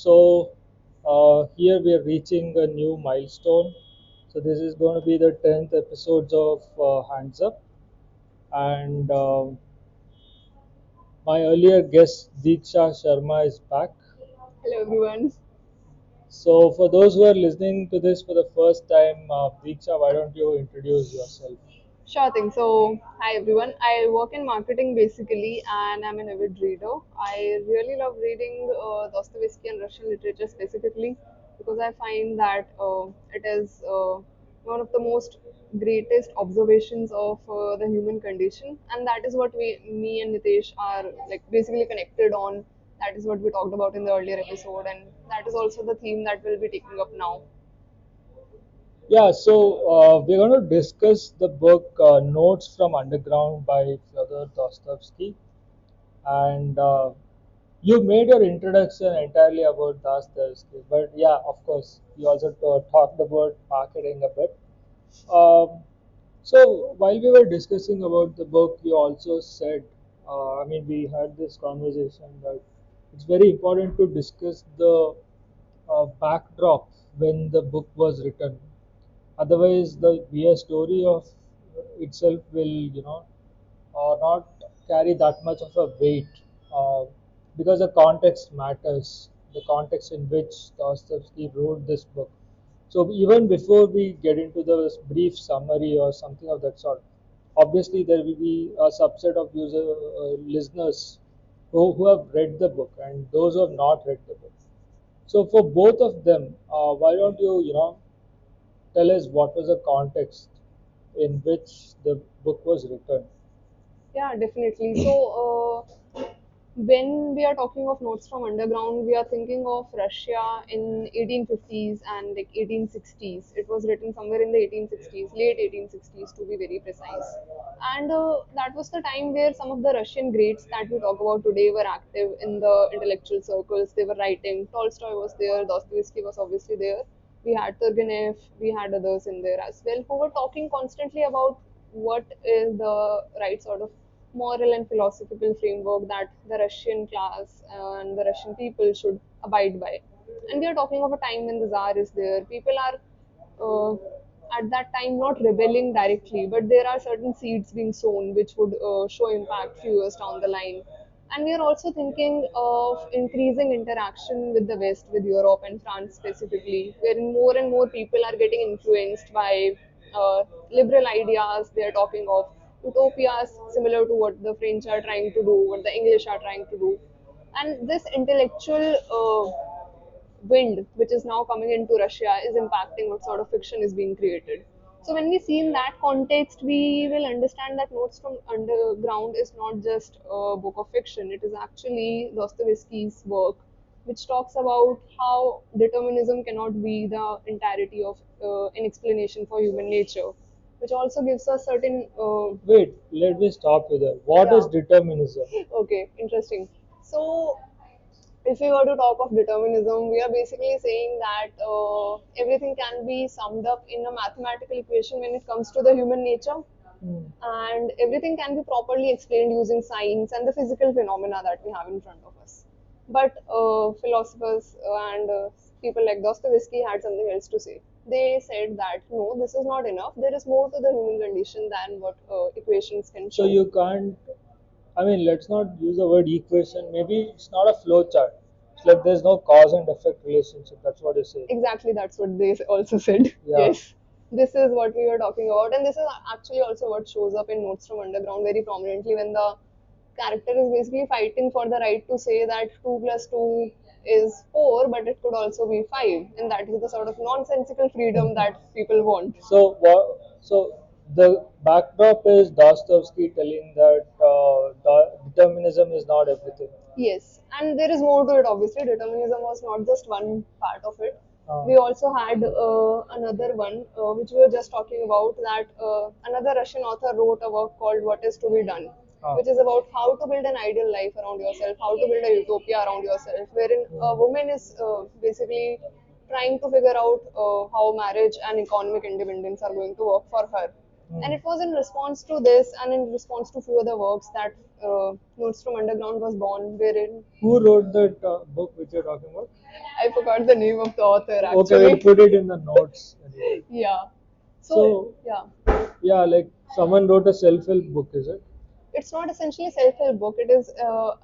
Here we are reaching a new milestone. So this is going to be the 10th episode of Hands Up, and my earlier guest Deeksha Sharma is back. Hello everyone. So for those who are listening to this for the first time, Deeksha, why don't you introduce yourself? Sure thing. So, hi everyone. I work in marketing basically, and I'm an avid reader. I really love reading Dostoevsky and Russian literature specifically because I find that it is one of the most greatest observations of the human condition, and that is what me and Nitesh are like basically connected on. That is what we talked about in the earlier episode, and that is also the theme that we'll be taking up now. We're going to discuss the book Notes from Underground by Fyodor Dostoevsky. And you made your introduction entirely about Dostoevsky, but yeah, of course, you also talked about marketing a bit. Um, so while we were discussing about the book, you also said, we had this conversation that it's very important to discuss the backdrop when the book was written. Otherwise, the mere story of itself will, not carry that much of a weight uh, because the context matters, the context in which Dostoevsky wrote this book. So even before we get into the brief summary or something of that sort, obviously there will be a subset of listeners who have read the book and those who have not read the book. So for both of them, why don't you tell us what was the context in which the book was written? Yeah, definitely. When we are talking of notes from underground, we are thinking of Russia in 1850s and like 1860s. It was written somewhere in the 1860s, late 1860s to be very precise. And that was the time where some of the Russian greats that we talk about today were active in the intellectual circles. They were writing. Tolstoy was there, Dostoevsky was obviously there. We had Turgenev, we had others in there as well who were talking constantly about what is the right sort of moral and philosophical framework that the Russian class and the Russian people should abide by. And we are talking of a time when the Tsar is there. People are uh, at that time not rebelling directly, but there are certain seeds being sown which would show impact few years down the line. And we are also thinking of increasing interaction with the West, with Europe and France specifically, wherein more and more people are getting influenced by liberal ideas. They are talking of utopias similar to what the French are trying to do, what the English are trying to do. And this intellectual wind which is now coming into Russia is impacting what sort of fiction is being created. So when we see in that context, we will understand that Notes from Underground is not just a book of fiction. It is actually Dostoevsky's work, which talks about how determinism cannot be the entirety of an explanation for human nature, which also gives us certain Wait, let me stop you there. What is yeah. determinism? Okay, interesting. So if we were to talk of determinism, we are basically saying that everything can be summed up in a mathematical equation when it comes to the human nature, Hmm. and everything can be properly explained using science and the physical phenomena that we have in front of us. But philosophers and people like Dostoevsky had something else to say. They said that no, this is not enough. There is more to the human condition than what equations can So show. you can't, let's not use the word equation. Maybe it's not a flow chart. It's like there's no cause and effect relationship. That's what you say. Exactly, that's what they also said. Yeah. Yes, this is what we were talking about, and this is actually also what shows up in Notes from Underground very prominently when the character is basically fighting for the right to say that 2 plus 2 is 4, but it could also be 5, and that is the sort of nonsensical freedom that people want. So the backdrop is Dostoevsky telling that determinism is not everything. Yes, and there is more to it. Obviously, determinism was not just one part of it. Uh, We also had another one, which we were just talking about. That another Russian author wrote a work called "What Is to Be Done," uh, which is about how to build an ideal life around yourself, how to build a utopia around yourself, wherein a mm, woman is basically trying to figure out how marriage and economic independence are going to work for her. And Hmm. it was in response to this and in response to few other works that Notes from Underground was born, wherein Who wrote that book which you're talking about? I forgot the name of the author Okay, we'll actually. put it in the notes anyway. Yeah. So, So, yeah. yeah, like someone wrote a self-help book, is it? It's not essentially a self-help book. It is,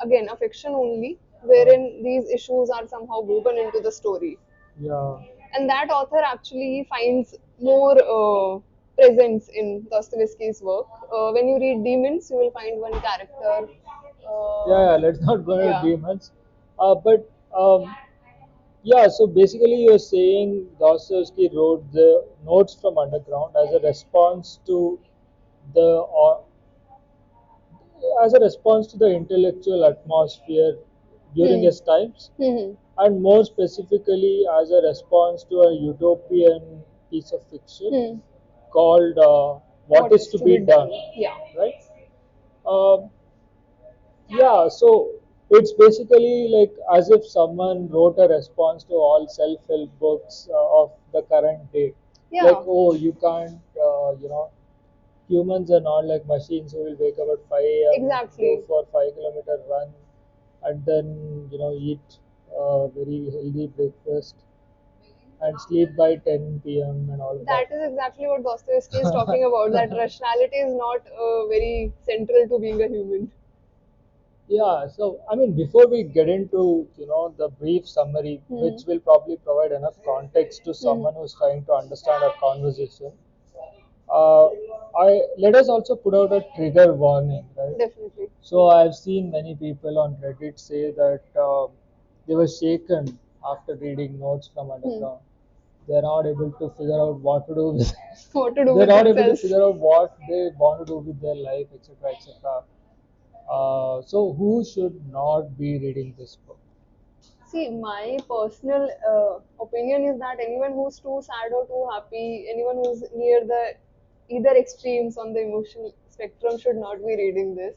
again, a fiction only, Uh, wherein these issues are somehow woven into the story. yeah, And that author actually finds more presence in Dostoevsky's work. When you read Demons, you will find one character. Uh, yeah, yeah. Let's not go into yeah. demons. But yeah, so basically, you're saying Dostoevsky wrote the Notes from Underground the uh, as a response to the intellectual atmosphere during Hmm. his times, Hmm. and more specifically as a response to a utopian piece of fiction Hmm. called What What is is to to Be be Done, done? Yeah. right? Um yeah, so it's basically like as if someone wrote a response to all self-help books of the current day. Like, Yeah. oh, you can't, humans are not like machines who will wake up at 5 a.m., go Exactly. for 5 kilometer run, and then, eat a very healthy breakfast and sleep by 10 p.m. and all That is exactly what Dostoevsky is talking about. That that. rationality is not very central to being a human. Yeah, so I mean, before we get into the brief summary, Hmm. which will probably provide enough context to Hmm. someone who's trying to understand our conversation, uh, I let us also put out a trigger warning, right? Definitely. So I've seen many people on Reddit say that they were shaken after reading Notes from Hmm. Underground. They're not able to figure out what to do with. What to do They're with not able to themselves. figure out what they want to do with their life, etc., etc. So who should not be reading this book? See, my personal opinion is that anyone who's too sad or too happy, anyone who's near the either extremes on the emotional spectrum should not be reading this,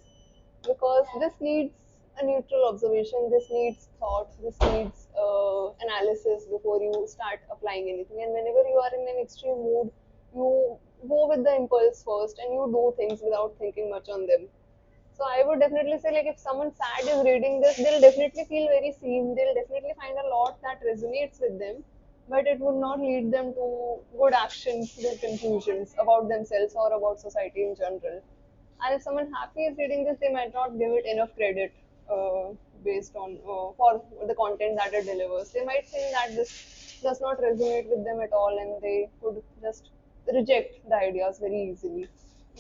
because this needs a neutral observation, this needs thought, this needs analysis before you start applying anything. And whenever you are in an extreme mood, you go with the impulse first and you do things without thinking much on them. So I would definitely say, like, if someone sad is reading this, they'll definitely feel very seen. They'll definitely find a lot that resonates with them, but it would not lead them to good actions, good conclusions about themselves or about society in general. And if someone happy is reading this, they might not give it enough credit based on for the content that it delivers. They might think that this does not resonate with them at all, and they could just reject the ideas very easily.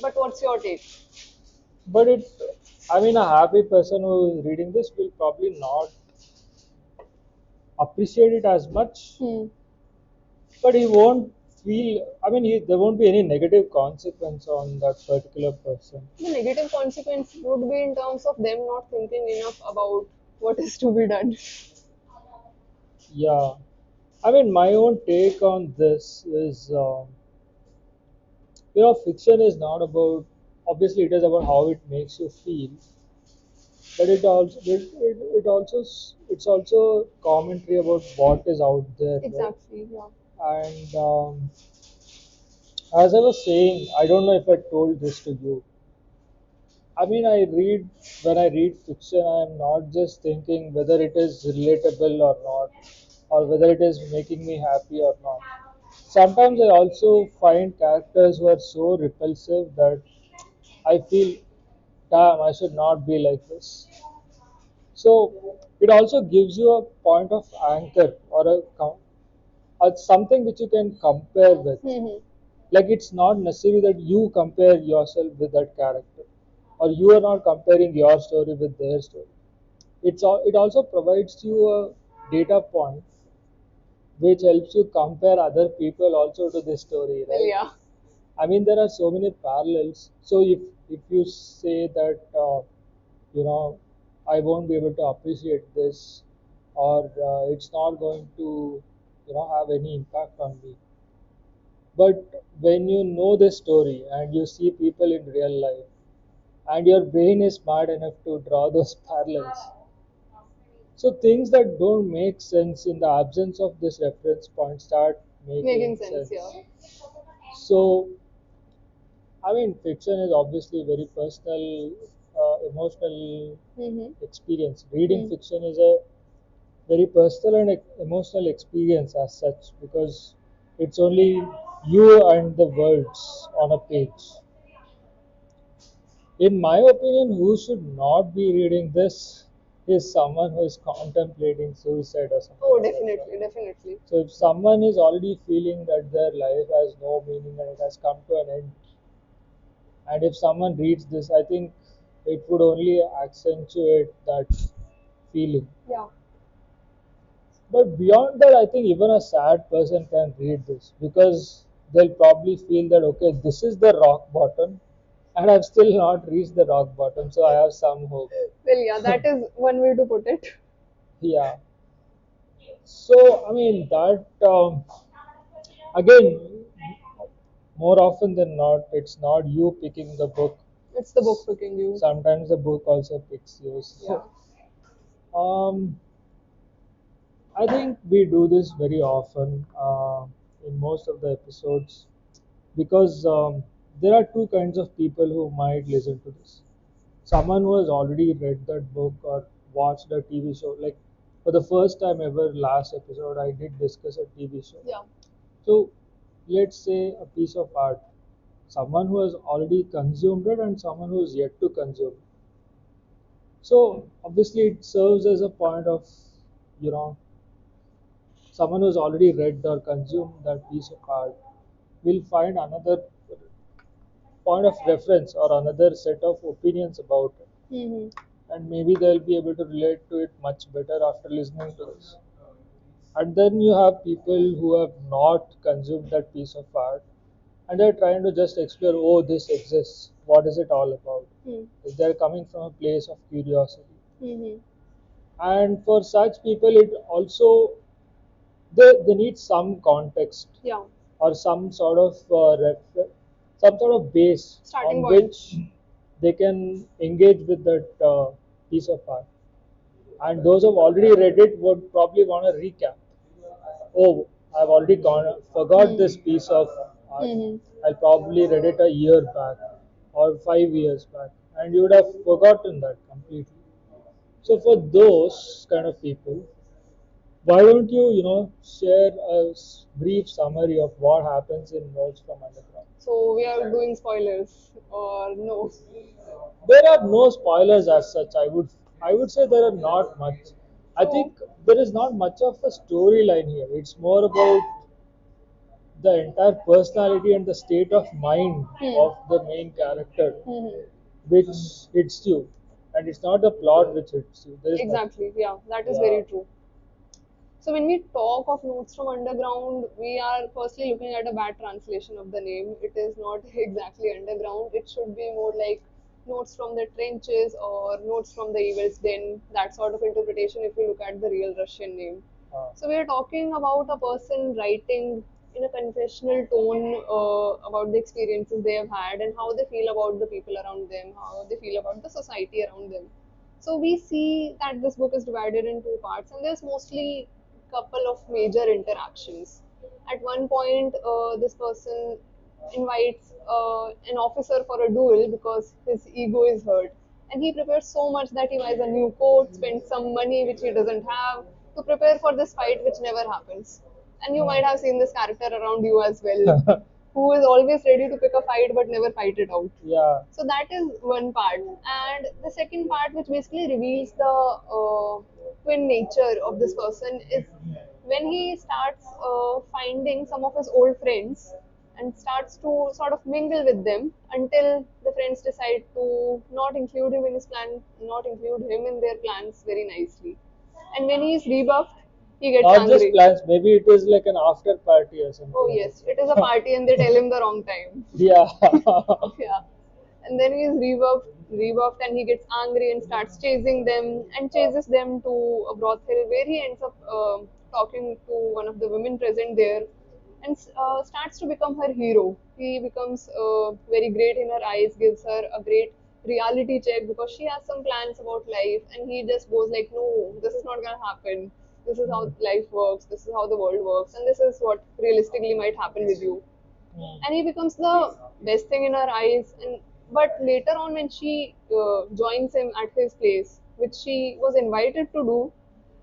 But what's your take? But I mean, a happy person who is reading this will probably not appreciate it as much, Hmm. but he won't feel. I mean, there won't be any negative consequence on that particular person. The negative consequence would be in terms of them not thinking enough about what is to be done. Yeah, I mean, my own take on this is, fiction is not about. Obviously, it is about how it makes you feel, but it's also commentary about what is out there, right? Exactly, yeah. And as I was saying, I don't know if I told this to you. I mean, when I read fiction, I'm not just thinking whether it is relatable or not, or whether it is making me happy or not. Sometimes I also find characters who are so repulsive that I feel, damn, I should not be like this. So it also gives you a point of anchor or something which you can compare with. Hmm. Like it's not necessary that you compare yourself with that character, or you are not comparing your story with their story. It also provides you a data point which helps you compare other people also to this story, Well, right? yeah. I mean, there are so many parallels. So if you say that you know I won't be able to appreciate this, or it's not going to have any impact on me. But when you know the story and you see people in real life, and your brain is smart enough to draw those parallels, so things that don't make sense in the absence of this reference point start Making making sense, yeah. sense. So I mean, fiction is obviously very personal, emotional Mm-hmm. experience. Reading Mm. fiction is a very personal and emotional experience as such because it's only you and the words on a page. In my opinion, who should not be reading this is someone who is contemplating suicide or something Oh, like that. definitely, definitely. So if someone is already feeling that their life has no meaning and it has come to an end, and if someone reads this, I think it would only accentuate that feeling. Yeah. But beyond that, I think even a sad person can read this because they'll probably feel that okay, this is the rock bottom, and I've still not reached the rock bottom, so I have some hope. Well, yeah, that is one way to put it. Yeah. So I mean that again, more often than not, it's not you picking the book. It's the book picking you. Sometimes the book also picks you. Yeah. So I think we do this very often in most of the episodes because there are two kinds of people who might listen to this. Someone who has already read that book or watched a TV show. Like for the first time ever, last episode, I did discuss a TV show. Yeah. So let's say a piece of art. Someone who has already consumed it and someone who is yet to consume it. So obviously, it serves as a point of, you know, someone who's already read or consumed that piece of art will find another point of reference or another set of opinions about it, Mm-hmm. and maybe they'll be able to relate to it much better after listening to this. And then you have people who have not consumed that piece of art and they're trying to just explore, oh, this exists, what is it all about? Mm-hmm. They're coming from a place of curiosity. Mm-hmm. And for such people, it also they need some context Yeah. or some sort of some sort of base Starting on point. which they can engage with that piece of art. And those who have already read it would probably want to recap. Oh, I've already forgot Mm. this piece of art. Mm-hmm. I probably read it a year back or 5 years back, and you would have forgotten that completely. So for those kind of people, why don't you share a brief summary of what happens in Notes from Underground? So we are doing spoilers or no? There are no spoilers as such. I would say there are not much. I So. think there is not much of a storyline here. It's more about the entire personality and the state of mind Hmm. of the main character, Mm-hmm. which hits you, and it's not the plot which hits you. There is nothing. Exactly. Yeah, that is Yeah. very true. So when we talk of Notes from Underground, we are firstly looking at a bad translation of the name. It is not exactly underground. It should be more like Notes from the Trenches or Notes from the Evil's Den, that sort of interpretation if you look at the real Russian name. Uh, So we are talking about a person writing in a confessional tone about the experiences they have had and how they feel about the people around them, how they feel about the society around them. So we see that this book is divided in two parts, and there's mostly couple of major interactions. At one point, this person invites an officer for a duel because his ego is hurt, and he prepares so much that he buys a new coat, spends some money which he doesn't have to prepare for this fight, which never happens. And you might have seen this character around you as well, who is always ready to pick a fight but never fight it out. yeah. So that is one part, and the second part, which basically reveals the twin nature of this person, is when he starts finding some of his old friends and starts to sort of mingle with them until the friends decide to not include him in his plan, not include him in their plans very nicely. And when he is rebuffed, he gets Not just angry. plans, maybe it is like an after party or Oh something like yes, it is a that. party, and they tell him the wrong time. Yeah. Yeah. And then he is rebuffed, and he gets angry and starts chasing them and chases them to a brothel where he ends up talking to one of the women present there and starts to become her hero. He becomes very great in her eyes, gives her a great reality check because she has some plans about life, and he just goes like, no, this is not gonna happen. This is how life works. This is how the world works, and this is what realistically might happen with you. Hmm. and he becomes the best thing in her eyes. And but later on, when she joins him at his place, which she was invited to do,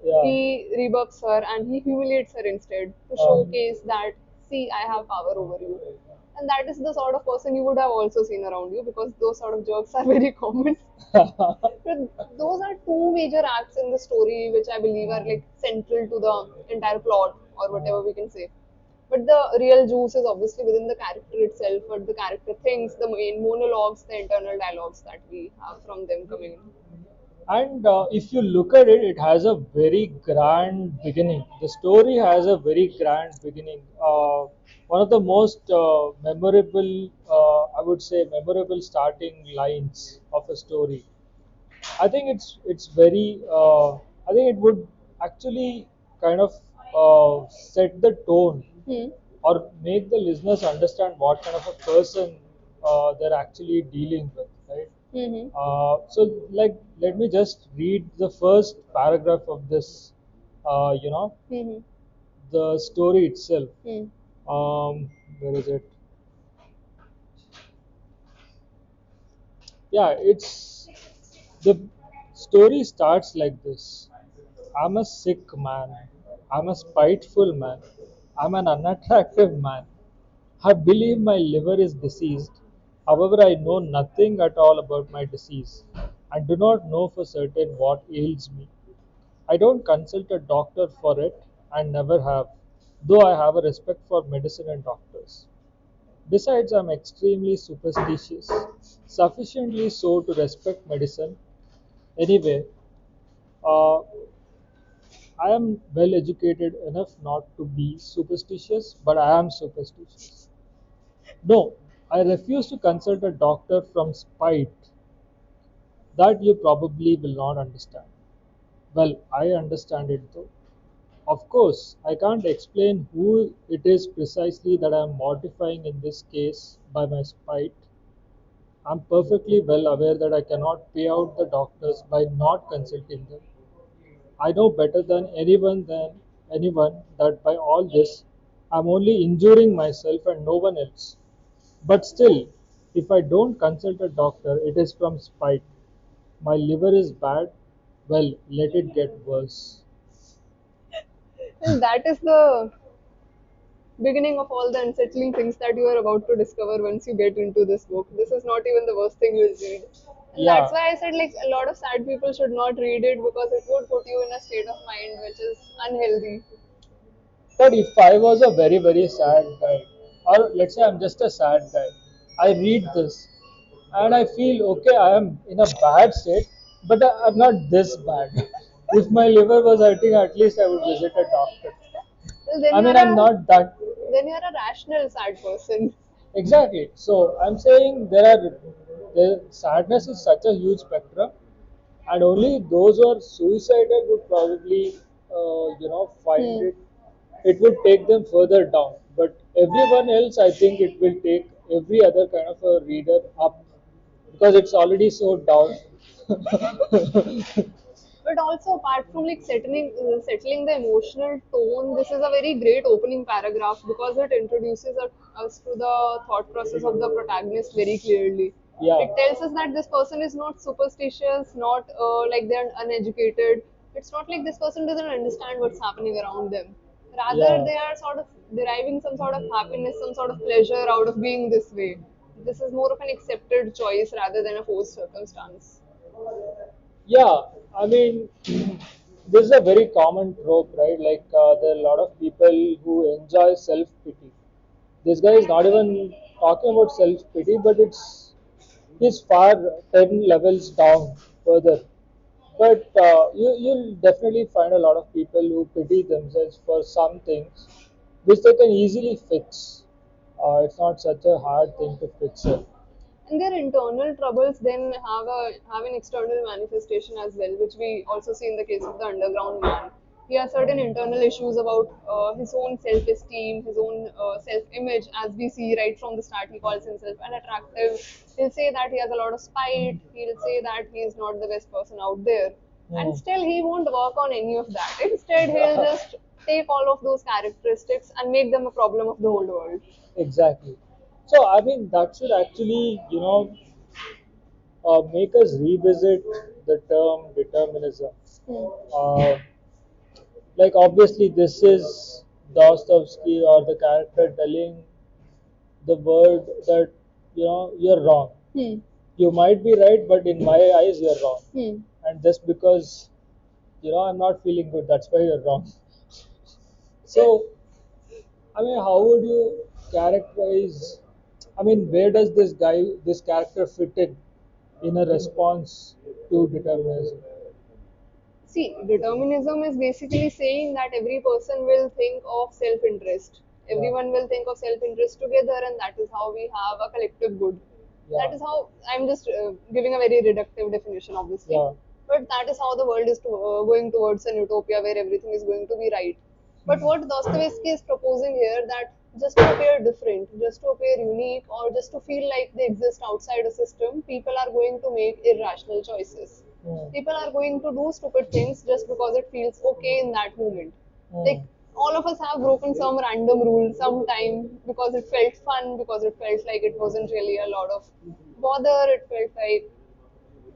Yeah. he rebuffs her and he humiliates her instead to showcase that, see, I have power over you. And that is the sort of person you would have also seen around you, because those sort of jokes are very common. So those are two major acts in the story which I believe are like central to the entire plot, or whatever we can say. But the real juice is obviously within the character itself, what the character thinks, the main monologues, the internal dialogues that we have from them coming in. And if you look at it, it has a very grand beginning. The story has a very grand beginning. One of the most memorable, I would say, memorable starting lines of a story. I think it's very. I think it would actually kind of set the tone Hmm. or make the listeners understand what kind of a person they're actually dealing with, right? Hmm. So, let me just read the first paragraph of this, you know, Hmm. the story itself. Hmm. Where is it? Yeah, it's the story starts like this. I'm a sick man. I'm a spiteful man. I'm an unattractive man. I believe my liver is diseased. However, I know nothing at all about my disease and do not know for certain what ails me. I don't consult a doctor for it and never have, though I have a respect for medicine and doctors. Besides, I'm extremely superstitious, sufficiently so to respect medicine. Anyway, uh, I am well educated enough not to be superstitious, but I am superstitious. No, I refuse to consult a doctor from spite. That you probably will not understand. Well, I understand it though. Of course, I can't explain who it is precisely that I am mortifying in this case by my spite. I'm perfectly well aware that I cannot pay out the doctors by not consulting them. I know better than anyone that by all this I'm only injuring myself and no one else. But still, if I don't consult a doctor, it is from spite. My liver is bad. Well, let it get worse. And that is the beginning of all the unsettling things that you are about to discover once you get into this book. This is not even the worst thing you'll read. And that's Yeah, why I said like a lot of sad people should not read it, because it would put you in a state of mind which is unhealthy. but if I was a very, very sad guy, or let's say I'm just a sad guy, I read this and I feel okay, I am in a bad state, but I'm not this bad. If my liver was hurting, at least I would visit a doctor. Well, I mean, I'm not that. then you're a rational sad person. Exactly. So I'm saying the sadness is such a huge spectrum, and only those who are suicidal would probably, find Hmm. it. It would take them further down. But everyone else, I think, it will take every other kind of a reader up because it's already so down. But also, apart from like settling the emotional tone, this is a very great opening paragraph because it introduces us to the thought process of the protagonist very clearly. Yeah, It tells us that this person is not superstitious, not like they're uneducated. It's not like this person doesn't understand what's happening around them. Rather, yeah. they are sort of deriving some sort of happiness, some sort of pleasure out of being this way. This is more of an accepted choice rather than a forced circumstance. Yeah, I mean, this is a very common trope, right? Like, there are a lot of people who enjoy self pity. This guy is not even talking about self pity, but he's far 10 levels down further. But you'll definitely find a lot of people who pity themselves for some things which they can easily fix. It's not such a hard thing to fix it. And their internal troubles then have an external manifestation as well, which we also see in the case of the underground man. He has certain internal issues about his own self-esteem, his own self-image. As we see right from the start, he calls himself unattractive. He'll say that he has a lot of spite. He'll say that he is not the best person out there, and Hmm. still he won't work on any of that. Instead, he'll just take all of those characteristics and make them a problem of the whole world. Exactly. So I mean that should actually make us revisit the term determinism. Hmm. Uh, like obviously this is Dostoevsky or the character telling the world that you're wrong. Hmm. You might be right, but in my eyes you're wrong. Hmm. And just because I'm not feeling good, that's why you're wrong. So I mean, how would you characterize? I mean, where does this character fit in a response to determinism? See, determinism is basically saying that every person will think of self interest. Yeah, Everyone will think of self interest together, and that is how we have a collective good. yeah, That is how I'm just giving a very reductive definition, obviously. yeah. But that is how the world is going towards an utopia where everything is going to be right. But what Dostoevsky is proposing here, that just to appear different, just to appear unique, or just to feel like they exist outside a system, people are going to make irrational choices. Mm, People are going to do stupid things just because it feels okay in that moment. Like mm, all of us have broken some random rule sometime because it felt fun, because it felt like it wasn't really a lot of bother. It felt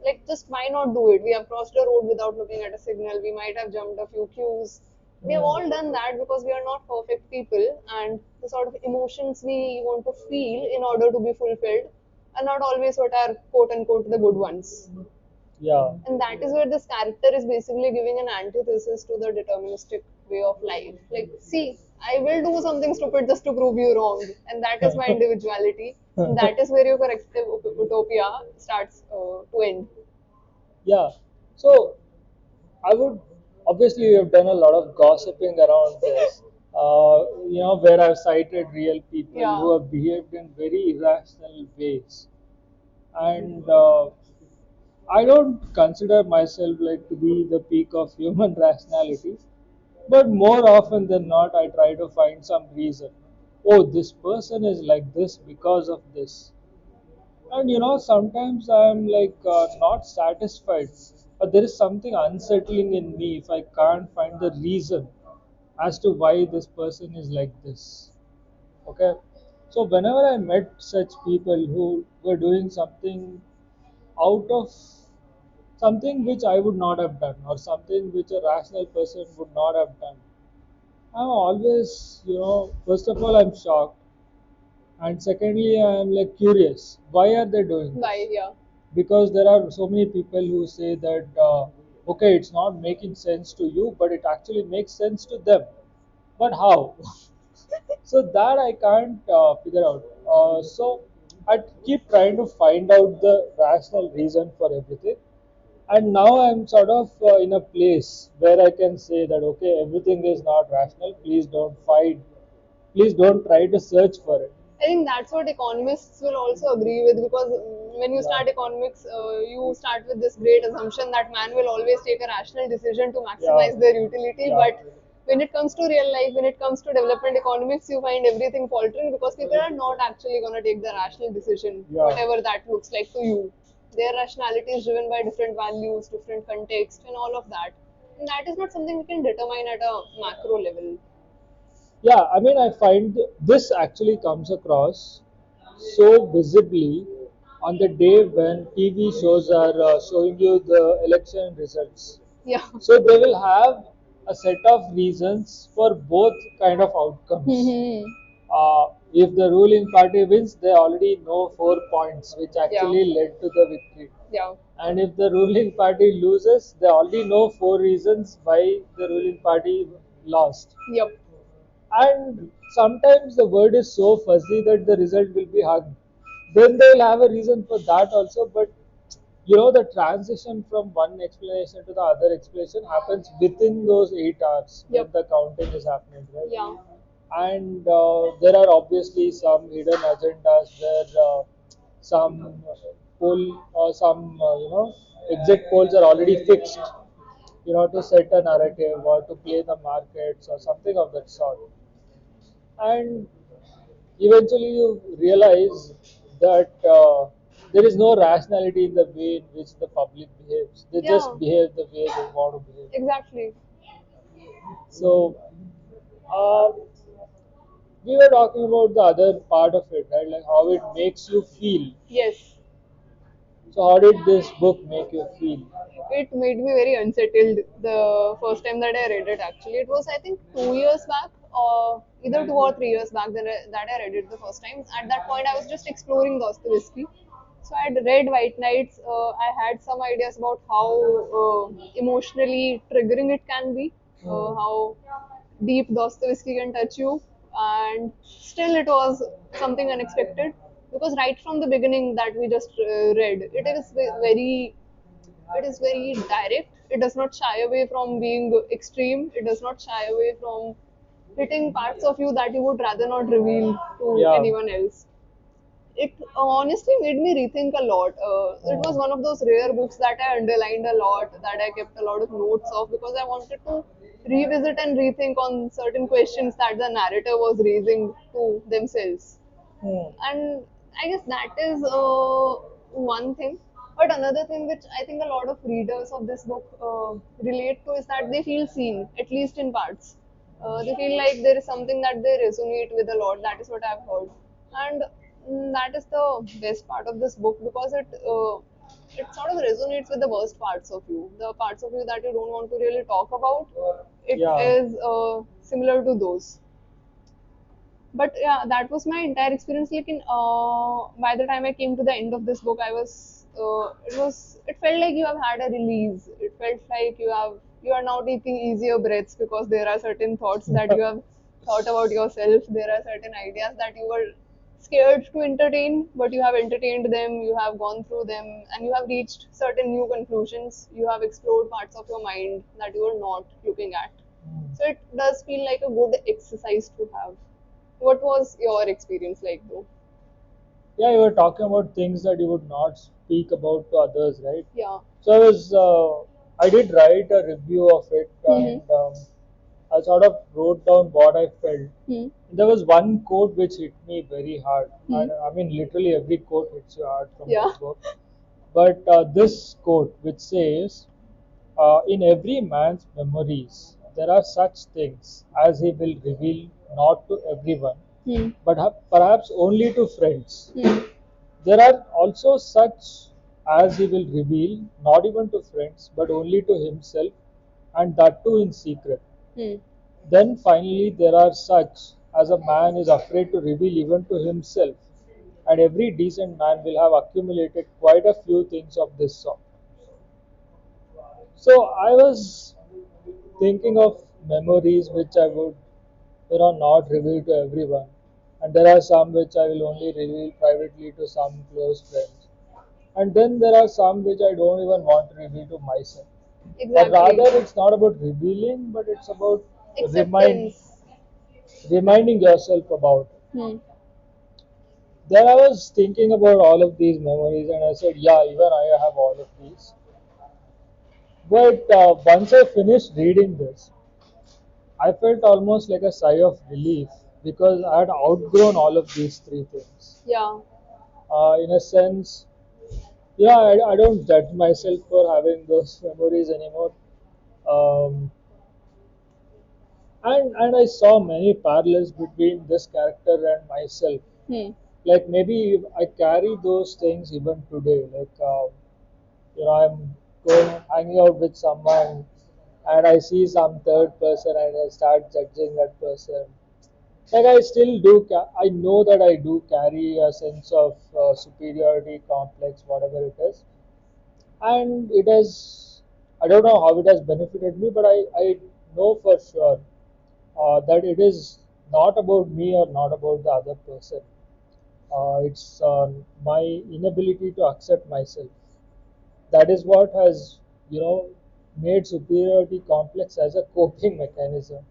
like just why not do it? We have crossed a road without looking at a signal. We might have jumped a few queues. We have mm. all done that because we are not perfect people, and the sort of emotions we want to feel in order to be fulfilled are not always what are quote unquote the good ones. Yeah, And that is where this character is basically giving an antithesis to the deterministic way of life. Like, see, I will do something stupid just to prove you wrong, and that is my individuality, and that is where your corrective utopia starts to end. yeah. So I would obviously we have done a lot of gossiping around this. Where I've cited real people Yeah. who have behaved in very irrational ways, and I don't consider myself like to be the peak of human rationality, but more often than not, I try to find some reason. Oh, this person is like this because of this. And sometimes I'm like not satisfied, but there is something unsettling in me if I can't find the reason as to why this person is like this. Okay, so whenever I met such people who were doing something out of something which I would not have done, or something which a rational person would not have done, I'm always, first of all, I'm shocked, and secondly, I'm like curious. Why are they doing Why? this? Yeah. Because there are so many people who say that, okay, it's not making sense to you, but it actually makes sense to them. But how? So that I can't figure out. So I keep trying to find out the rational reason for everything, and now I'm sort of in a place where I can say that okay, everything is not rational. Please don't fight. Please don't try to search for it. I think that's what economists will also agree with, because when you Yeah, start economics, you start with this great assumption that man will always take a rational decision to yeah, maximize their utility. yeah, But when it comes to real life, when it comes to development economics, you find everything faltering because people are not actually going to take the rational decision, yeah. whatever that looks like to you. Their rationality is driven by different values, different context, and all of that. And that is not something we can determine at a macro level. Yeah, I mean, I find this actually comes across so visibly on the day when TV shows are showing you the election results. Yeah. So they will have a set of reasons for both kind of outcomes. If the ruling party wins, they already know 4 points which Yeah. actually led to the victory. Yeah. And if the ruling party loses, they already know 4 reasons why the ruling party lost. Yep. And sometimes the word is so fuzzy that the result will be hugged. Then they'll have a reason for that also, but the transition from one explanation to the other explanation happens within those 8 hours when Yep. the counting is happening, right? Yeah. And there are obviously some hidden agendas where some poll or some exit polls are already fixed, to set a narrative or to play the markets or something of that sort. And eventually you realize that there is no rationality in the way in which the public behaves. They Yeah. just behave the way they want to behave. Exactly. So Uh, we were talking about the other part of it, right? Like how it makes you feel. Yes, So, how did this book make you feel? it made me very unsettled the first time that I read it. Actually, it was I think 2 years back, or either 2 or 3 years back that I read it the first time. At that point, I was just exploring Dostoevsky. So I had read White Nights. I had some ideas about how emotionally triggering it can be, Hmm. how deep Dostoevsky can touch you, and still it was something unexpected because right from the beginning that we just read, it is very direct. It does not shy away from being extreme. It does not shy away from hitting parts of you that you would rather not reveal to Yeah. anyone else. It honestly made me rethink a lot. It was Hmm. one of those rare books that I underlined a lot, that I kept a lot of notes of because I wanted to revisit and rethink on certain questions that the narrator was raising to themselves. Hmm. And I guess that is one thing. But another thing which I think a lot of readers of this book relate to is that they feel seen, at least in parts. They feel like there is something that they resonate with a lot. That is what I've heard, and that is the best part of this book because it sort of resonates with the worst parts of you, the parts of you that you don't want to really talk about. It Yeah. is similar to those. But yeah, that was my entire experience. Like by the time I came to the end of this book, it felt like you have had a release. It felt like you are now taking easier breaths because there are certain thoughts that you have thought about yourself. There are certain ideas that you were scared to entertain, but you have entertained them. You have gone through them, and you have reached certain new conclusions. You have explored parts of your mind that you were not looking at. Hmm. So it does feel like a good exercise to have. What was your experience like though? Yeah, you were talking about things that you would not speak about to others, right? Yeah. So I did write a review of it, Mm-hmm. and I sort of wrote down what I felt. Hmm. There was one quote which hit me very hard, Hmm. and I mean, literally every quote hits you hard from Yeah. this book. But this quote, which says, "In every man's memories, there are such things as he will reveal not to everyone, Hmm. but perhaps only to friends. Hmm. There are also such as he will reveal not even to friends, but only to himself, and that too in secret. Hmm. Then finally, there are such as a man is afraid to reveal even to himself, and every decent man will have accumulated quite a few things of this sort." So I was thinking of memories which I would, not reveal to everyone, and there are some which I will only reveal privately to some close friends, and then there are some which I don't even want to reveal to myself. Or rather, Exactly. it's not about revealing, but it's about remind Acceptance. reminding yourself about it. Hmm. Then I was thinking about all of these memories, and I said, yeah, even I have all of these. But once I finished reading this, I felt almost like a sigh of relief because I had outgrown all of these three things. Yeah. In a sense, yeah, I don't judge myself for having those memories anymore. Um, and I saw many parallels between this character and myself. Hmm. Like maybe I carry those things even today. Like I'm going hanging out with someone, and I see some third person, and I start judging that person. Like I still do. I know that I do carry a sense of superiority complex, whatever it is, and it has. I don't know how it has benefited me, but I know for sure that it is not about me or not about the other person. It's my inability to accept myself. That is what has, you know, made superiority complex as a coping mechanism.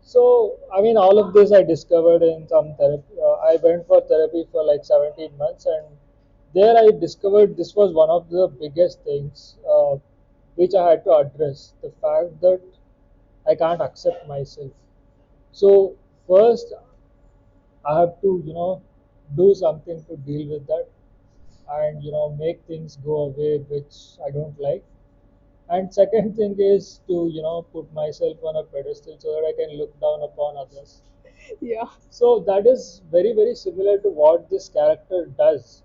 So, I mean, all of this I discovered in some therapy. I went for therapy for like 17 months, and there I discovered this was one of the biggest things which I had to address, the fact that I can't accept myself. So, first, I have to, do something to deal with that and, make things go away which I don't like. And second thing is to put myself on a pedestal so that I can look down upon others. Yeah. So that is very very similar to what this character does,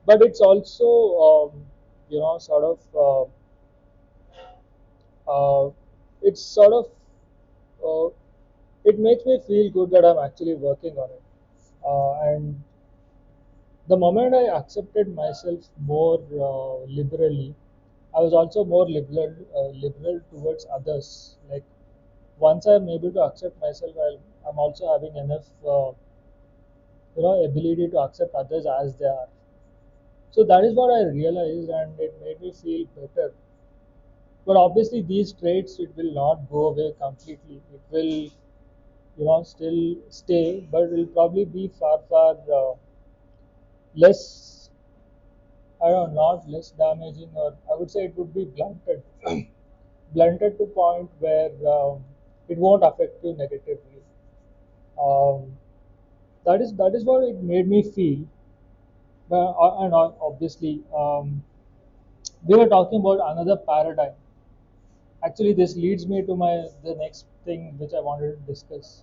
but it's also sort of uh, it's sort of uh, it makes me feel good that I'm actually working on it. And the moment I accepted myself more liberally, I was also more liberal towards others. Like once I'm able to accept myself, I'm also having enough, ability to accept others as they are. So that is what I realized, and it made me feel better. But obviously, these traits it will not go away completely. It will, still stay, but it will probably be far, far less. I don't know, not less damaging, or I would say it would be blunted, blunted to point where it won't affect you negatively. Um, that is what it made me feel. And obviously, we were talking about another paradigm. Actually, this leads me to my the next thing which I wanted to discuss.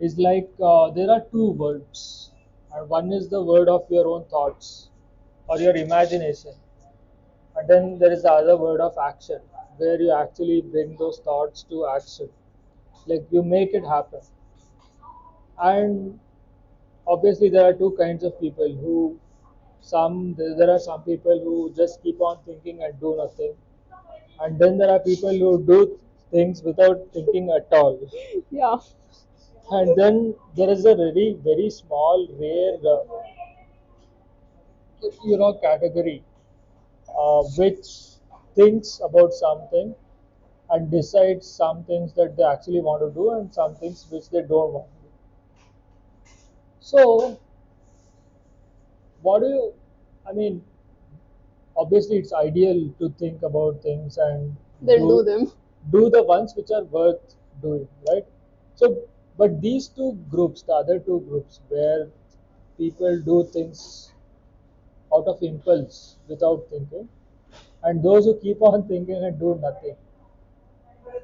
Is like there are two words, and one is the word of your own thoughts or your imagination, and then there is the other word of action, where you actually bring those thoughts to action, like you make it happen. And obviously, there are two kinds of people who there are some people who just keep on thinking and do nothing, and then there are people who do things without thinking at all. Yeah. And then there is a very very small rare category which thinks about something and decides some things that they actually want to do and some things which they don't want to do. So what do you I mean, obviously it's ideal to think about things and Then do do them. do the ones which are worth doing, right? So but these two groups, the other two groups where people do things out of impulse without thinking, and those who keep on thinking and do nothing,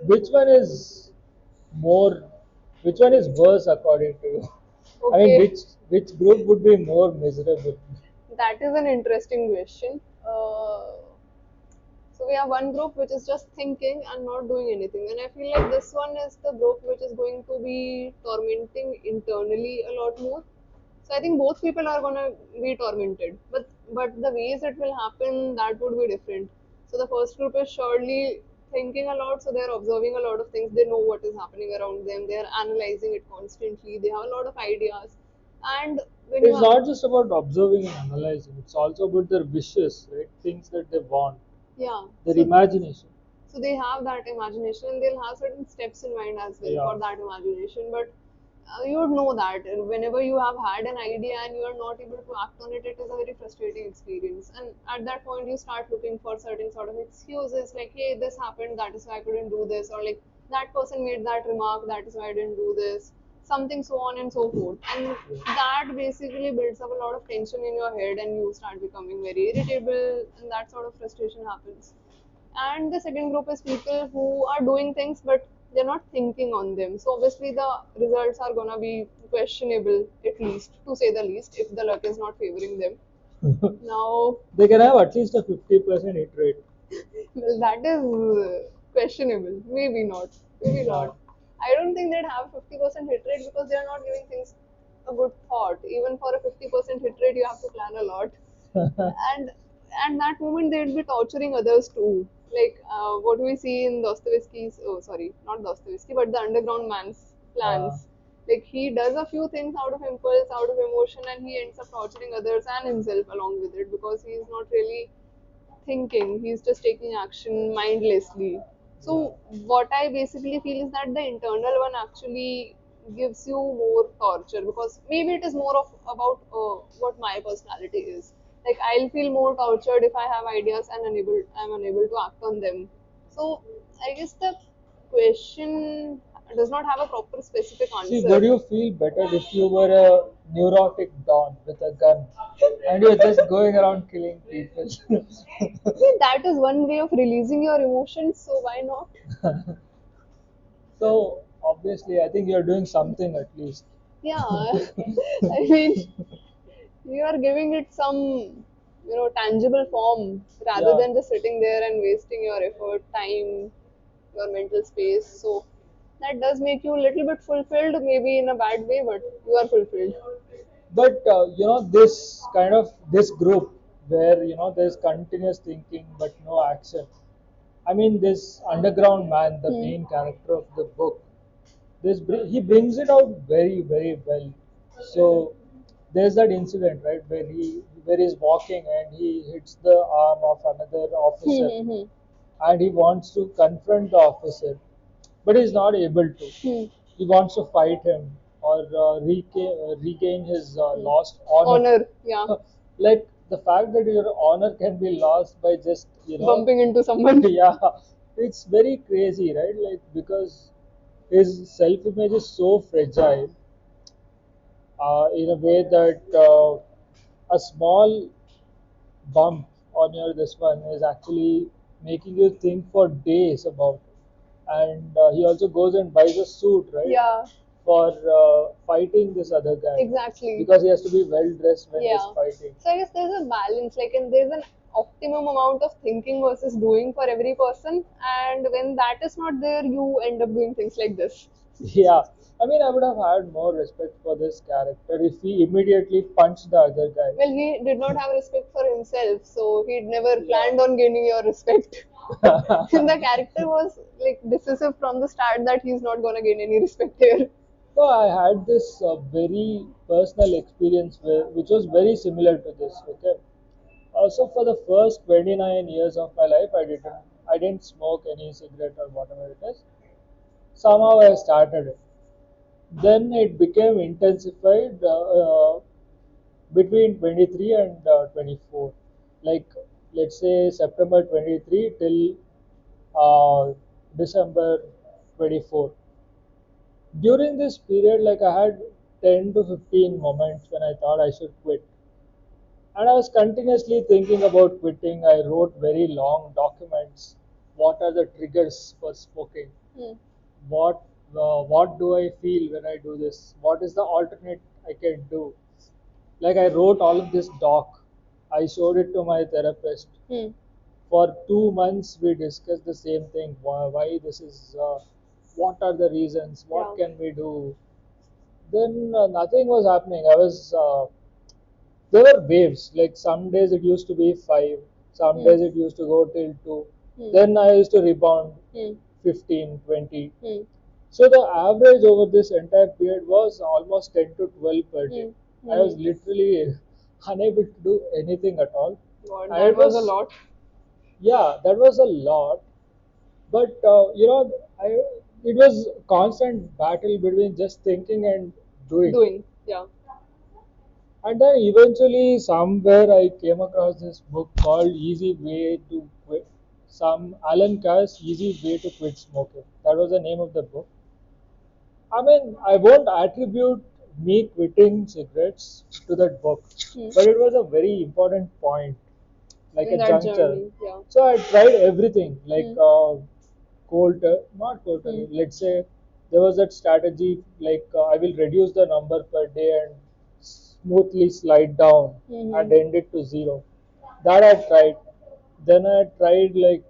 which one is more which one is worse according to you? I mean, Okay. which group would be more miserable? That is an interesting question. So we have one group which is just thinking and not doing anything, and I feel like this one is the group which is going to be tormenting internally a lot more. So I think both people are gonna be tormented, but the ways it will happen, that would be different. So the first group is surely thinking a lot, so they're observing a lot of things. They know what is happening around them. They are analyzing it constantly. They have a lot of ideas, and when you It's have, not just about observing and analyzing, it's also about their wishes, right? Things that they want, yeah, their imagination. so they have that imagination, and they'll have certain steps in mind as well Yeah. for that imagination. But you would know that whenever you have had an idea and you are not able to act on it, it is a very frustrating experience. And at that point, you start looking for certain sort of excuses, like, hey, this happened, that is why I couldn't do this, or like that person made that remark, that is why I didn't do this, something so on and so forth. And that basically builds up a lot of tension in your head, and you start becoming very irritable, and that sort of frustration happens. And the second group is people who are doing things but they're not thinking on them, so obviously the results are gonna be questionable, at least to say the least, if the luck is not favoring them. Now, They can have at least a 50% hit rate. well, that is questionable, maybe not, maybe Yeah. not. I don't think they'd have 50% hit rate because they're not giving things a good thought. Even for a 50% hit rate, you have to plan a lot. and and that moment they'd be torturing others too. Like what we see in Dostoevsky's, oh sorry, not Dostoevsky, but the Underground Man's uh, plans. Like he does a few things out of impulse, out of emotion, and he ends up torturing others and himself along with it because he's not really thinking. He's just taking action mindlessly. yeah. So what I basically feel is that the internal one actually gives you more torture, because maybe it is more of about what my personality is. Like I'll feel more tortured if I have ideas and I'm unable to act on them. So I guess the question It does not have a proper specific See, answer. would you feel better if you were a neurotic don with a gun and you're just going around killing people? Yeah, that is one way of releasing your emotions, so why not? So obviously, I think you're doing something at least. Yeah, I mean, you are giving it some, tangible form rather Yeah, than just sitting there and wasting your effort, time, your mental space. So that does make you a little bit fulfilled, maybe in a bad way, but you are fulfilled. but this kind of this group where there's continuous thinking but no action. I mean, this underground man, the Hmm. main character of the book, he brings it out very very well. So there's that incident, right, where he's walking and he hits the arm of another Hmm. officer, Hmm. Hmm. and he wants to confront the officer, but he's not able to. Hmm. He wants to fight him or regain his Hmm. lost honor. Honor, yeah, Like the fact that your honor can be lost by just bumping into someone. yeah, it's very crazy, right? Like because his self-image is so fragile, in a way that a small bump on your this one is actually making you think for days about it. And he also goes and buys a suit, right, Yeah, for fighting this other guy, exactly. because he has to be well dressed when he's Yeah. fighting. So I guess there's a balance, like, and there's an optimum amount of thinking versus doing for every person. And when that is not there, you end up doing things like this. Yeah, I mean, I would have had more respect for this character if he immediately punched the other guy. Well, he did not have respect for himself, so he'd never Yeah. planned on gaining your respect. And the character was like decisive from the start that he's not gonna gain any respect here. So I had this very personal experience which was very similar to this. Okay, so for the first 29 years of my life, I didn't smoke any cigarette or whatever it is. Somehow I started it. Then it became intensified between 23 and 24. Like let's say September 23 till December 24. During this period, like I had 10 to 15 moments when I thought I should quit. And I was continuously thinking about quitting. I wrote very long documents. What are the triggers for smoking? Hmm. What what do I feel when I do this? What is the alternate I can do? Like I wrote all of this doc. I showed it to my therapist. Hmm. For 2 months, we discussed the same thing. Why this is? What are the reasons? Yeah. What can we do? Then nothing was happening. There were waves. Like some days it used to be 5, some Hmm. days it used to go till 2. Hmm. Then I used to rebound Hmm. 15, 20. Hmm. So the average over this entire period was almost 10 to 12 per day. Hmm. I was Hmm. literally unable to do anything at all. God, And that it was a was, lot. yeah, that was a lot. But, it was constant battle between just thinking and doing. Doing, yeah. And then eventually, somewhere I came across this book called Easy Way to Quit. Some Alan Carr's Easy Way to Quit Smoking. That was the name of the book. I mean, I won't attribute me quitting cigarettes to that book, Hmm. but it was a very important point, like In a that juncture. journey, yeah. So I tried everything, like Hmm. not cold Hmm. turkey. Let's say there was that strategy, like I will reduce the number per day and smoothly slide down and Hmm. end it to zero. That I tried. Then I tried like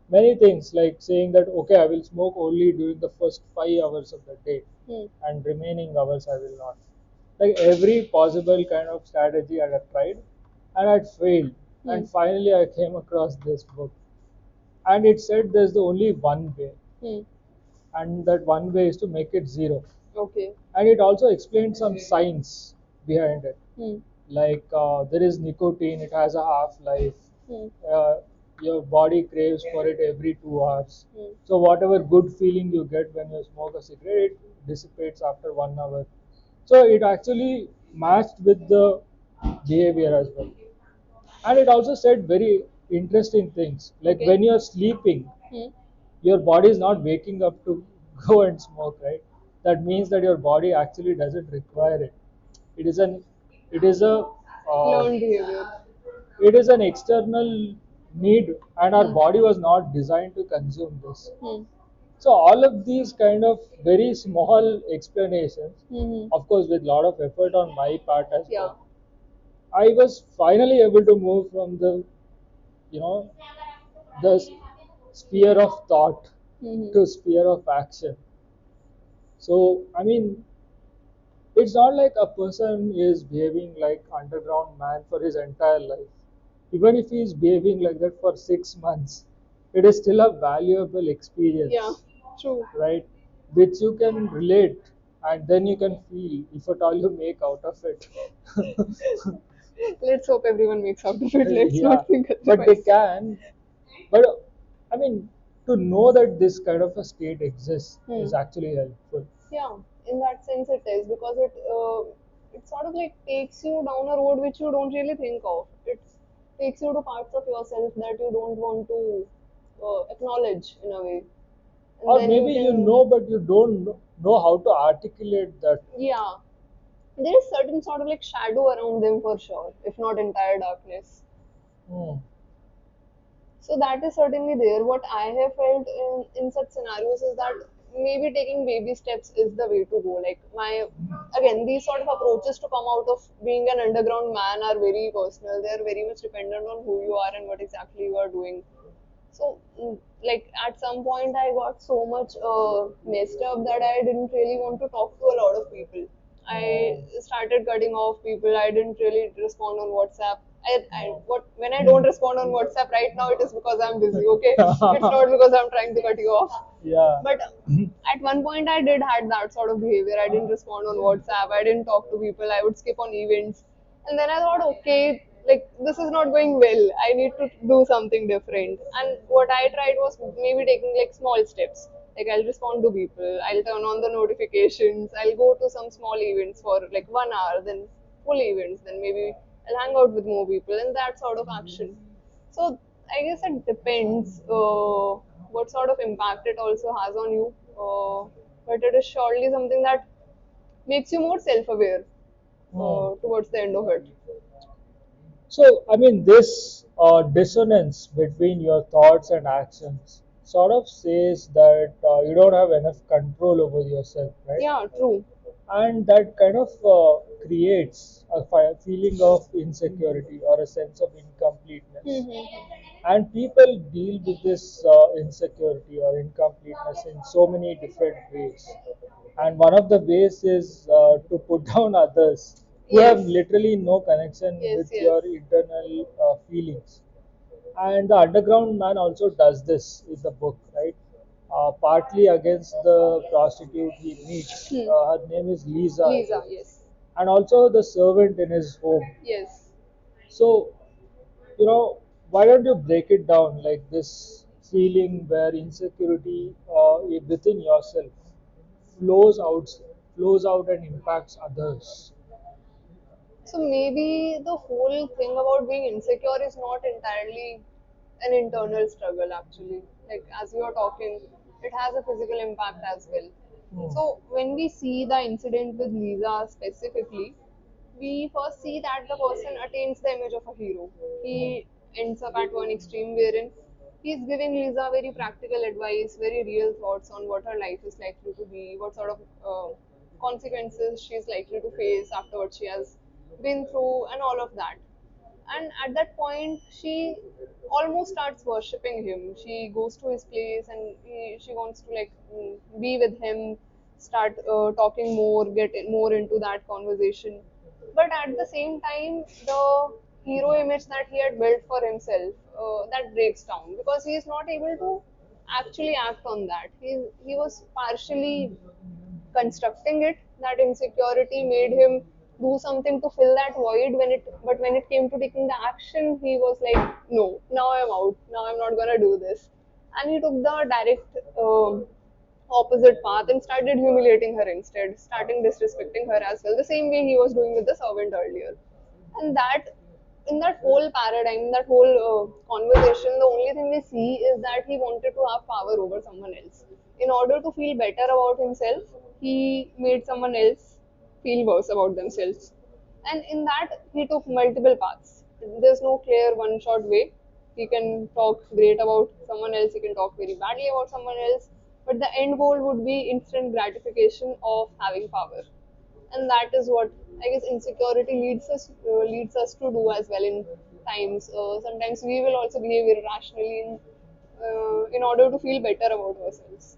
many things, like saying that okay, I will smoke only during the first 5 hours of the day, Hmm. and remaining hours I will not. Like every possible kind of strategy I had tried, and I failed. Hmm. And finally, I came across this book, and it said there's the only one way, Hmm. and that one way is to make it zero. Okay. And it also explained some science behind it, Hmm. like there is nicotine, it has a half life, Hmm. uh, your body craves for it every 2 hours. Hmm. So whatever good feeling you get when you smoke a cigarette, it dissipates after 1 hour. So it actually matched with the behavior as well. And it also said very interesting things, like Okay. when you're sleeping, Hmm. your body is not waking up to go and smoke, right? That means that your body actually doesn't require it. It is an it is a uh, Learned behavior. it is an external need, and our Hmm. body was not designed to consume this. Hmm. So all of these kind of very small explanations, Hmm. of course with a lot of effort on my part as Yeah. well, I was finally able to move from the, you know, the sphere of thought Hmm. to sphere of action. So I mean, it's not like a person is behaving like underground man for his entire life. Even if he is behaving like that for 6 months, it is still a valuable Yeah. experience, True. right? Which you can relate, and then you can feel if at all you make out of it. Let's hope everyone makes out of it. Let's Yeah, not think but they otherwise. can. But I mean, to know that this kind of a state exists Hmm. is actually helpful. Yeah, in that sense it is because it sort of like takes you down a road which you don't really think of. It takes you to parts of yourself that you don't want to acknowledge in a way, and Or then you maybe you can, know, but you don't know how to articulate that. yeah, there is certain sort of like shadow around them for sure, if not entire darkness. Hmm. So that is certainly there. What I have felt in such scenarios is that maybe taking baby steps is the way to go. Like my, again, these sort of approaches to come out of being an underground man are very personal. They are very much dependent on who you are and what exactly you are doing. So, like at some point, I got so much messed up that I didn't really want to talk to a lot of people. I Hmm. started cutting off people. I didn't really respond on WhatsApp. What when I don't respond on WhatsApp right now, it is because I'm busy. Okay, it's not because I'm trying to cut you off. Yeah. But at one point, I did had that sort of behavior. I didn't respond on WhatsApp. I didn't talk to people. I would skip on events. And then I thought, okay, like this is not going well. I need to do something different. And what I tried was maybe taking like small steps. Like I'll respond to people. I'll turn on the notifications. I'll go to some small events for like 1 hour, then full events. Then maybe I'll hang out with more people and that sort of action. So I guess it depends what sort of impact it also has on you. But it is surely something that makes you more self-aware Hmm. towards the end of it. So, I mean, this dissonance between your thoughts and actions sort of says that you don't have enough control over yourself, right? Yeah, true. And that kind of creates a feeling of insecurity or a sense of incompleteness. Mm-hmm. And people deal with this insecurity or incompleteness in so many different ways. And one of the ways is to put down others who have Yes, literally no connection yes, with yes. your internal feelings. And the underground man also does this in the book, right? Partly against the prostitute he meets. Hmm. Her name is Lisa, I Lisa, guess, yes. and also the servant in his home. Yes. So, why don't you break it down like this feeling where insecurity within yourself flows out, flows out and impacts others? So maybe the whole thing about being insecure is not entirely an internal struggle actually. Like as we are talking, it has a physical impact as well. Hmm. So when we see the incident with Lisa specifically, we first see that the person attains the image of a hero. Hmm. He ends up at one extreme wherein he's giving Lisa very practical advice, very real thoughts on what her life is likely to be, what sort of consequences she's likely to face after what she has been through, and all of that. And at that point, she almost starts worshipping him. She goes to his place and she wants to like be with him, start talking more, more into that conversation. But at the same time, the hero image that he had built for himself that breaks down because he is not able to actually act on that. He was partially constructing it. That insecurity made him do something to fill that void when it came to taking the action, he was like, no, now I'm out, now I'm not gonna do this. And he took the direct opposite path and started humiliating her instead, starting disrespecting her as well, the same way he was doing with the servant earlier. And that in that whole paradigm, that whole conversation, the only thing we see is that he wanted to have power over someone else. In order to feel better about himself, he made someone else feel worse about themselves. And in that, he took multiple paths. There's no clear one shot way. He can talk great about someone else, he can talk very badly about someone else, but the end goal would be instant gratification of having power. And that is what I guess insecurity leads us to do as well in times. Sometimes we will also behave irrationally in order to feel better about ourselves.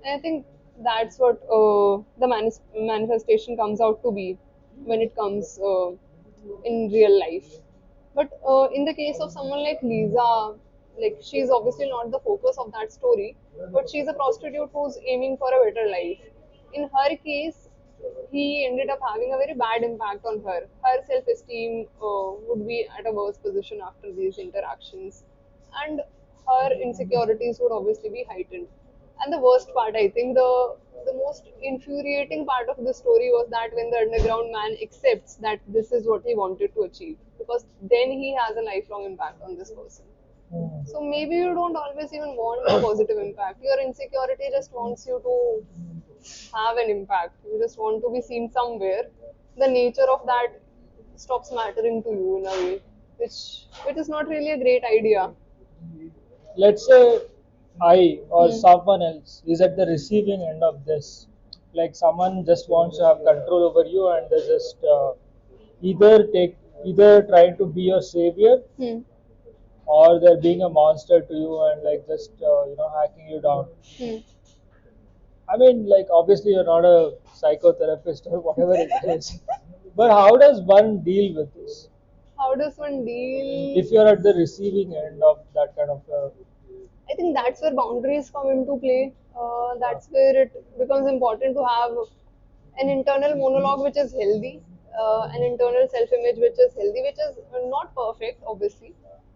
And I think that's what manifestation comes out to be when it comes in real life. But in the case of someone like Lisa, like she's obviously not the focus of that story, but she's a prostitute who's aiming for a better life. In her case, he ended up having a very bad impact on her. Her self esteem would be at a worse position after these interactions, and her insecurities would obviously be heightened. And the worst part, I think, the most infuriating part of the story was that when the underground man accepts that this is what he wanted to achieve, because then he has a lifelong impact on this person. Hmm. So maybe you don't always even want a positive impact. Your insecurity just wants you to have an impact. You just want to be seen somewhere. The nature of that stops mattering to you in a way, which is not really a great idea. Let's say I or Hmm. someone else is at the receiving end of this. Like someone just wants to have control over you, and they just either take either trying to be your savior, Hmm. or they're being a monster to you and like just hacking you down. Hmm. I mean, like obviously you're not a psychotherapist or whatever it is, but how does one deal with this How does one deal? if you're at the receiving end of that kind of? I think that's where boundaries come into play. That's where it becomes important to have an internal monologue which is healthy, an internal self image which is healthy, which is not perfect, obviously.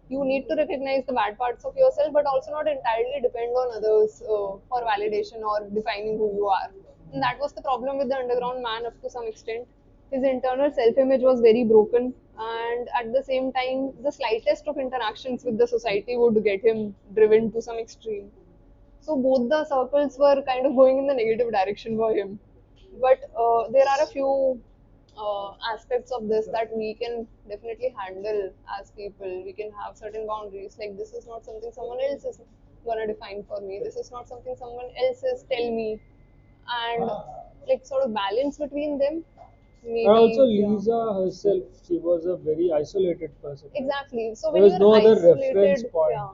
You need to recognize the bad parts of yourself, but also not entirely depend on others for validation or defining who you are. And that was the problem with the underground man up to some extent. His internal self image was very broken, and at the same time, the slightest of interactions with the society would get him driven to some extreme. So both the circles were kind of going in the negative direction for him. But there are a few aspects of this that we can definitely handle as people. We can have certain boundaries. Like this is not something someone else is gonna define for me. This is not something someone else is tell me, and like sort of balance between them. And also, Maybe yeah. Lisa herself, she was a very isolated person, right? Exactly. So There when was you're no other reference isolated, point. yeah,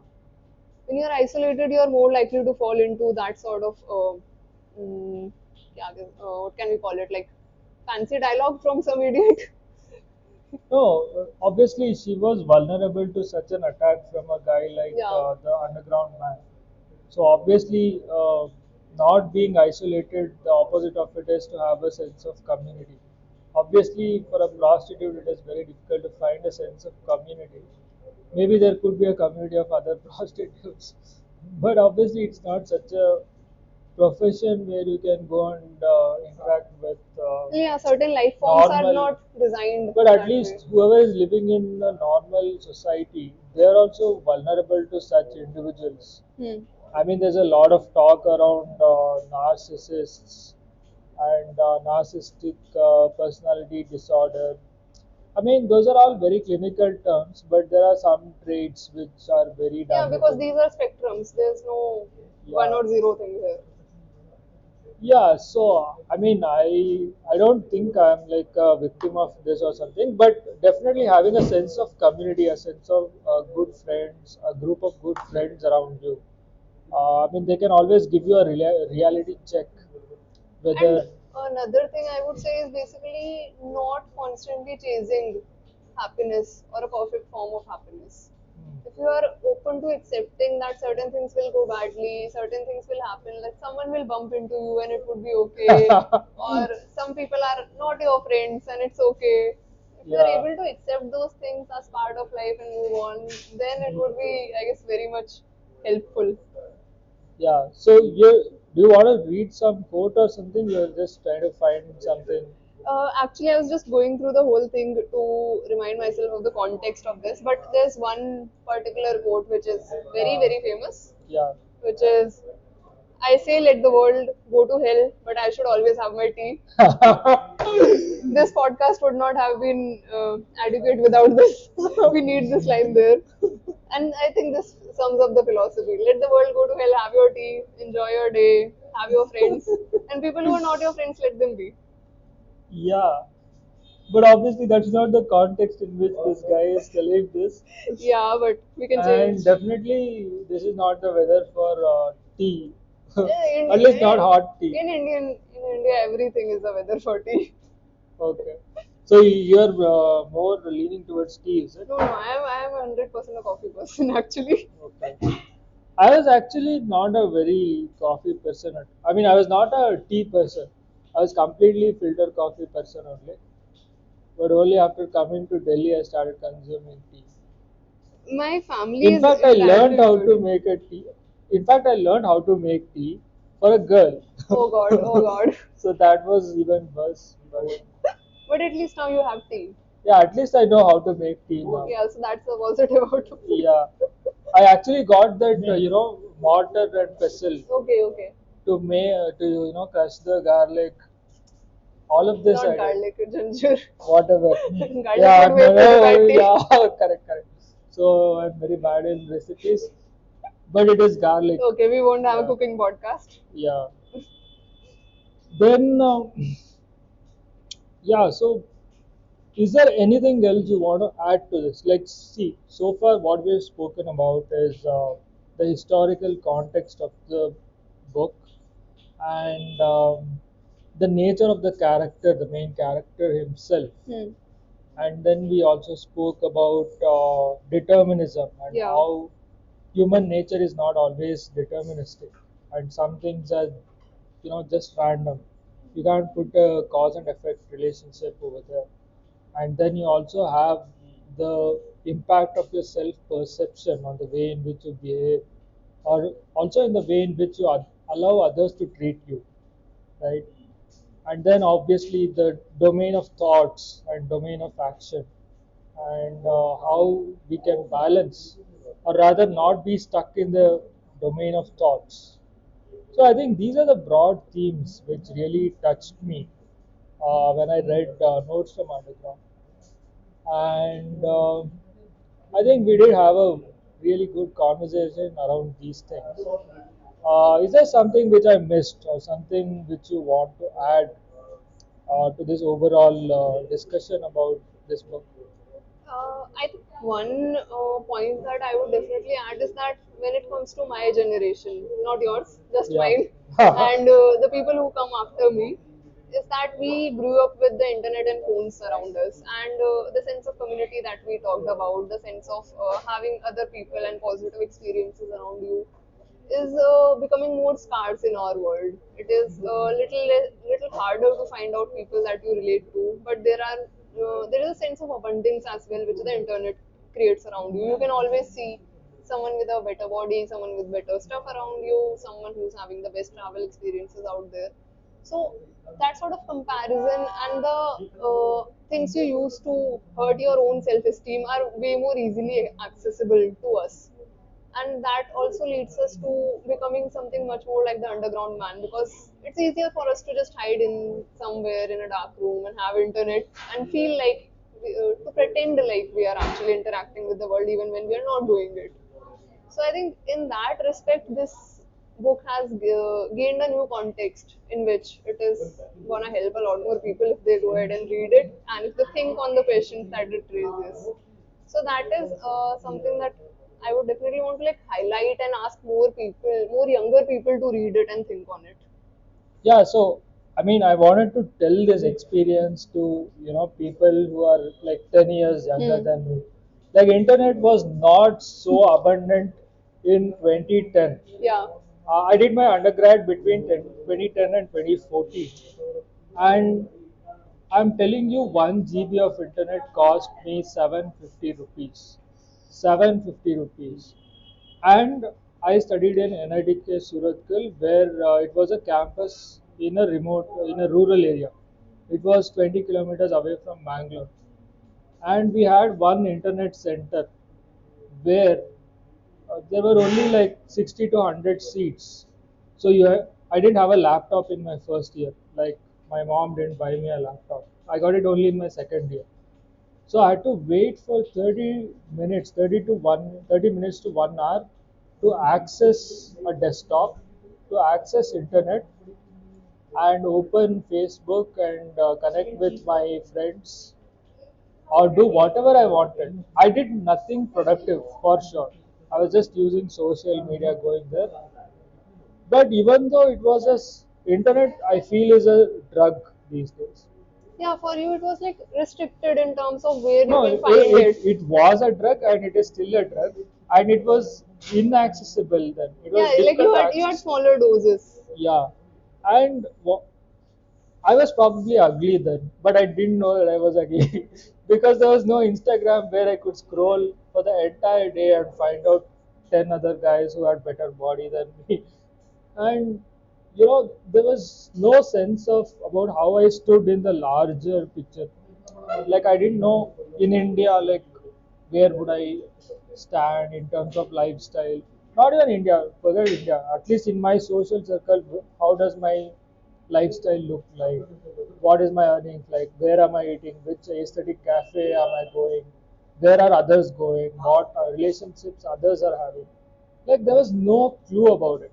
when you're isolated, you're more likely to fall into that sort of, yeah, what can we call it? Like fancy dialogue from some idiot. No, obviously she was vulnerable to such an attack from a guy like Yeah, the underground man. So obviously, not being isolated, the opposite of it is to have a sense of community. Obviously, for a prostitute, it is very difficult to find a sense of community. Maybe there could be a community of other prostitutes, but obviously, it's not such a profession where you can go and interact with yeah. Certain life forms are normal. not designed But at that way. least whoever is living in a normal society, they are also vulnerable to such individuals. Hmm. I mean, there's a lot of talk around narcissists and narcissistic personality disorder. I mean, those are all very clinical terms, but there are some traits which are very Yeah, because damaging. these are spectrums. There's no one Yeah, or zero thing here. yeah. So I mean, I don't think I'm like a victim of this or something, but definitely having a sense of community, a sense of good friends, a group of good friends around you. I mean, they can always give you a reality check And whether. another thing I would say is basically not constantly chasing happiness or a perfect form of happiness. If you are open to accepting that certain things will go badly, certain things will happen, like someone will bump into you and it would be okay, or some people are not your friends and it's okay. If you are Yeah, able to accept those things as part of life and move on, then it would be, I guess, very much helpful. yeah. So do you want to read some quote or something? You're just trying to find something. Actually, I was just going through the whole thing to remind myself of the context of this, but there's one particular quote which is very, Uh, very famous, yeah. which is I say let the world go to hell, but I should always have my tea. This podcast would not have been adequate without this. We need this line there. And I think this sums up the philosophy. Let the world go to hell, have your tea, enjoy your day, have your friends. And people who are not your friends, let them be. Yeah, but obviously that's not the context in which this guy is telling this. Yeah, but we can change. And definitely, this is not the weather for tea. In, At least not hot tea. in India, everything is the weather for tea. Okay. So you're more leaning towards tea, is it? No, I am 100% a coffee person actually. Okay. I was actually not a very coffee person. I mean, I was not a tea person. I was completely filter coffee person only. But only after coming to Delhi, I started consuming tea. My family In is fact, I that learned how to good. make a tea. In fact, I learned how to make tea for a girl. Oh God, oh God. So that was even worse. But But at least now you have tea. yeah, at least I know how to make tea now. Yeah, so that's the positive out of it. Yeah, I actually got that mortar and pestle Okay, okay. to crush the garlic. All of this Not I did. garlic, ginger. Whatever. Garlic Yeah, would be a no, pretty bad no, taste. yeah, correct, correct. So I'm very bad in recipes, but it is garlic. Okay, we won't have a Yeah, cooking podcast. yeah. Then, yeah. So, is there anything else you want to add to this? Like, see, so far what we've spoken about is the historical context of the book and the nature of the character, the main character himself. Hmm. And then we also spoke about determinism and Yeah. how human nature is not always deterministic, and some things are just random. You can't put a cause and effect relationship over there. And then you also have the impact of your self perception on the way in which you behave, or also in the way in which you allow others to treat you, right? And then obviously the domain of thoughts and domain of action, and how we can balance, or rather not be stuck in the domain of thoughts. So I think these are the broad themes which really touched me when I read Notes from Underground. And I think we did have a really good conversation around these things. Is there something which I missed, or something which you want to add to this overall discussion about this book? I think one point that I would definitely add is that when it comes to my generation, not yours, just Yeah. mine, and the people who come after me, is that we grew up with the internet and phones around us, and the sense of community that we talked about, the sense of having other people and positive experiences around you, is becoming more scarce in our world. It is a little harder to find out people that you relate to, but there is a sense of abundance as well, which the internet creates around you. You can always see someone with a better body, someone with better stuff around you, someone who's having the best travel experiences out there. So that sort of comparison and the things you use to hurt your own self-esteem are way more easily accessible to us, and that also leads us to becoming something much more like the underground man, because it's easier for us to just hide in somewhere in a dark room and have internet and feel like to pretend like we are actually interacting with the world even when we are not doing it. So I think in that respect, this book has gained a new context in which it is gonna help a lot more people if they go ahead and read it and if they think on the questions that it raises. So that is something that I would definitely want to like highlight and ask more people, more younger people to read it and think on it. Yeah, so I mean, I wanted to tell this experience to people who are like 10 years younger Hmm. than me. Like internet was not so abundant in 2010. Yeah. I did my undergrad between 2010 and 2014, and I'm telling you, 1 GB of internet cost me 750 rupees. 750 rupees. And I studied in NIDK Surathkal, where it was a campus in a rural area. It was 20 kilometers away from Bangalore. And we had one internet center where there were only like 60 to 100 seats. So I didn't have a laptop in my first year. Like my mom didn't buy me a laptop. I got it only in my second year. So I had to wait for 30 minutes, 30 minutes to 1 hour to access a desktop, to access internet and open Facebook and connect with my friends or do whatever I wanted. I did nothing productive for sure. I was just using social media going there. But even though it was internet, I feel is a drug these days. Yeah, for you it was like restricted in terms of where you No, can find it. it was a drug and it is still a drug, and it was inaccessible then. It was Yeah, like difficult to you had access. smaller doses. Yeah, and I was probably ugly then, but I didn't know that I was ugly because there was no Instagram where I could scroll for the entire day and find out 10 other guys who had better body than me. And there was no sense of about how I stood in the larger picture. Like I didn't know in India, like where would I stand in terms of lifestyle. Not even India, forget India. At least in my social circle, how does my lifestyle look like? What is my earnings like? Where am I eating? Which aesthetic cafe am I going? Where are others going? What relationships others are having? Like there was no clue about it,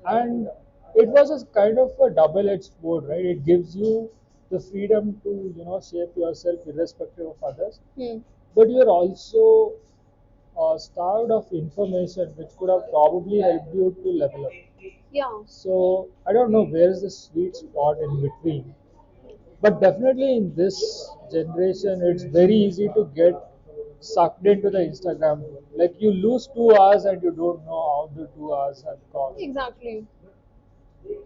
and it was a kind of a double-edged sword, right? It gives you the freedom to shape yourself irrespective of others, Hmm. but you're also starved of information which could have probably helped you to level up. Yeah. So I don't know where is the sweet spot in between, but definitely in this generation, it's very easy to get sucked into the Instagram. Like you lose 2 hours and you don't know how the 2 hours have gone. Exactly.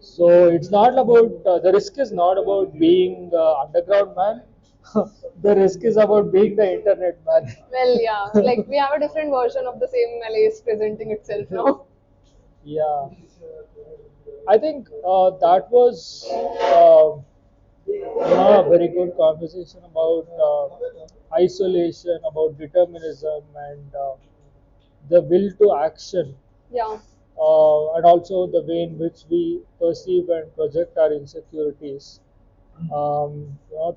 So it's not about the risk is not about being underground man. The risk is about being the internet man. Well, yeah, like we have a different version of the same malaise presenting itself now. Yeah, I think that was a very good conversation about isolation, about determinism, and the will to action, Yeah. and also the way in which we perceive and project our insecurities.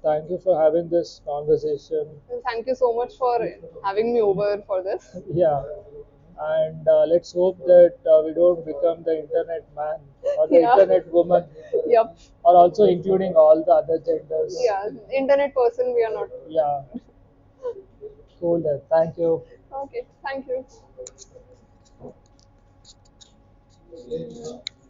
Thank you for having this conversation. And thank you so much for having me over for this. Yeah, and let's hope that we don't become the internet man or the Yeah. internet woman, Yep. or also including all the other genders. Yeah. Internet person, we are not. Yeah, cool then. Thank you. Okay. Thank you.